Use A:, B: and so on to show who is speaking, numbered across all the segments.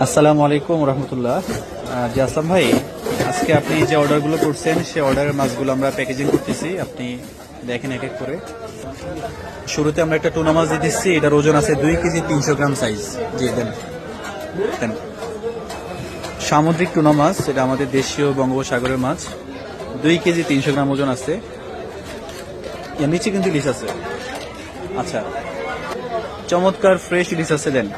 A: আসসালামু আলাইকুম রহমতুল্লাহ। জি আসলাম ভাই, আজকে আপনি যে অর্ডারগুলো করছেন সেই অর্ডারের মাছগুলো আমরা প্যাকেজিং করতেছি, আপনি দেখেন এক এক করে। শুরুতে আমরা একটা টুনা মাছ দিয়ে দিচ্ছি, এটার ওজন আছে 2 কেজি 300 গ্রাম সাইজ। জি দেন দেন। সামুদ্রিক টুনা মাছ, এটা আমাদের দেশীয় বঙ্গোপসাগরের মাছ, 2 কেজি 300 গ্রাম ওজন আছে। এর নিচে কিন্তু ইলিশ আছে। আচ্ছা, চমৎকার ফ্রেশ ইলিশ আছে। দেন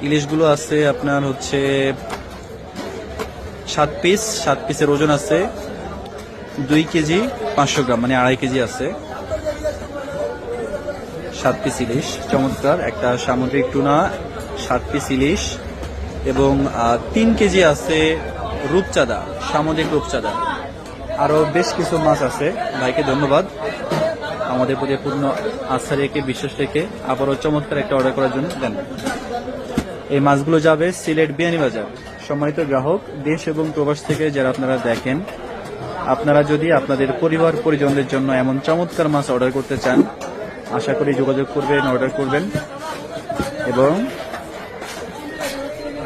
A: ইলিশগুলো আছে আপনার হচ্ছে 7 পিস। 7 পিসের ওজন আছে 2 কেজি 500 গ্রাম, মানে 2.5 কেজি আছে। 7 পিস ইলিশ, চমৎকার একটা সামুদ্রিক টুনা, 7 পিস ইলিশ এবং 3 কেজি আছে রূপচাঁদা, সামুদ্রিক রূপচাঁদা। আরো বেশ কিছু মাছ আছে। ভাইকে ধন্যবাদ আমাদের প্রতি পূর্ণ আস্থা রেখে, বিশ্বাস রেখে আবারও চমৎকার একটা অর্ডার করার জন্য। দেন, এই মাছগুলো যাবে সিলেট বিয়ানীবাজার। সম্মানিত গ্রাহক, দেশ এবং প্রবাস থেকে যারা আপনারা দেখেন, আপনারা যদি আপনাদের পরিবার পরিজনদের জন্য এমন চমৎকার মাছ অর্ডার করতে চান, আশা করি যোগাযোগ করবেন, অর্ডার করবেন। এবং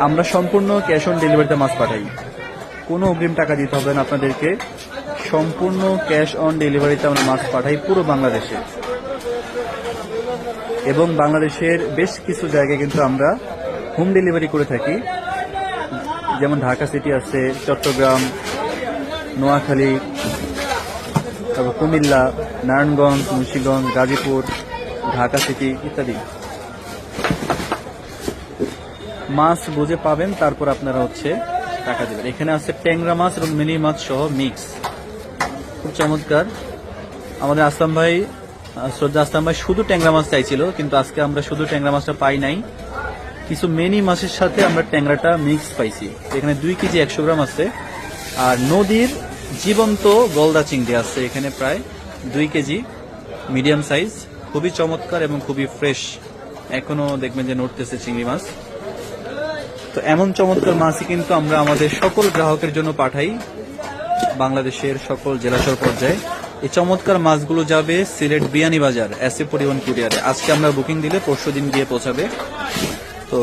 A: আমরা সম্পূর্ণ ক্যাশ অন ডেলিভারিতে মাছ পাঠাই, কোনো অগ্রিম টাকা দিতে হবে না আপনাদেরকে। সম্পূর্ণ ক্যাশ অন ডেলিভারিতে আমরা মাছ পাঠাই পুরো বাংলাদেশে, এবং বাংলাদেশের বেশ কিছু জায়গায় কিন্তু আমরা হোম ডেলিভারি করে থাকি। যেমন ঢাকা সিটি আছে, চট্টগ্রাম, নোয়াখালী, তারপর কুমিল্লা, নারায়ণগঞ্জ, মুন্সিগঞ্জ, গাজীপুর, ঢাকা সিটি ইত্যাদি। মাছ বুঝে পাবেন, তারপর আপনারা হচ্ছে টাকা দেবেন। এখানে আছে ট্যাংরা মাছ এবং মিনি মাছ সহ মিক্স, খুব চমৎকার। আমাদের আসলাম ভাই, শ্রদ্ধা আসলাম ভাই শুধু ট্যাংরা মাছ চাইছিল, কিন্তু আজকে আমরা শুধু ট্যাংরা মাছটা পাই নাই, কিছু মিনি মাছের সাথে আমরা ট্যাংরাটা মিক্স পাইছি। এখানে 2 কেজি 100 গ্রাম আছে। আর নদীর জীবন্ত গলদা চিংড়ি আছে এখানে প্রায় 2 কেজি, মিডিয়াম সাইজ, খুবই চমৎকার এবং খুবই ফ্রেশ। এখনো দেখবেন যে নড়তেছে চিংড়ি মাছ। তো এমন চমৎকার মাছই কিন্তু আমরা আমাদের সকল গ্রাহকের জন্য পাঠাই বাংলাদেশের সকল জেলাশহর পর্যায়ে। এই চমৎকার মাছগুলো যাবে সিলেট বিয়ানীবাজার এসএ পরিবহন কুরিয়ারে। আজকে আমরা বুকিং দিলে পরশুদিন গিয়ে পৌঁছাবে। তো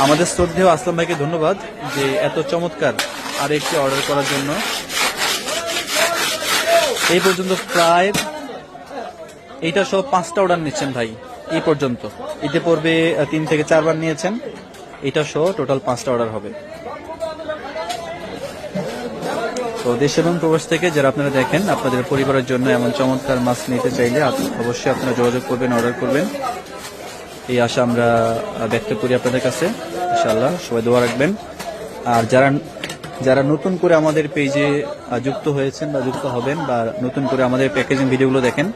A: আমাদের শ্রদ্ধেয় আসলাম ভাইকে ধন্যবাদ যে এত চমৎকার আরেকটি অর্ডার করার জন্য। এই পর্যন্ত প্রায় এইটা সব 5টা অর্ডার নিচ্ছেন ভাই এই পর্যন্ত। এতে পূর্বে 3 থেকে 4 বার নিয়েছেন, এটা সহ টোটাল 5টা অর্ডার হবে। তো দেশ এবং প্রবাস থেকে যারা আপনারা দেখেন, আপনাদের পরিবারের জন্য এমন চমৎকার মাছ নিতে চাইলে অবশ্যই আপনারা যোগাযোগ করবেন, অর্ডার করবেন, এই আশা আমরা ব্যক্ত করি আপনাদের কাছে। ইনশাআল্লাহ সবাই দোয়া রাখবেন। আর যারা নতুন করে আমাদের পেজে যুক্ত হয়েছেন বা যুক্ত হবেন, বা নতুন করে আমাদের প্যাকেজিং ভিডিওগুলো দেখেন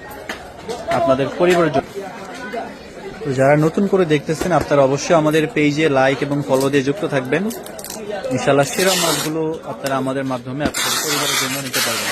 A: আপনাদের পরিবারের জন্য, যারা নতুন করে দেখতেছেন আপনারা অবশ্যই আমাদের পেজে লাইক এবং ফলো দিয়ে যুক্ত থাকবেন। ইনশাআল্লাহ সেরা মাছগুলো আপনারা আমাদের মাধ্যমে আপনাদের পরিবারের জন্য নিতে পারবেন।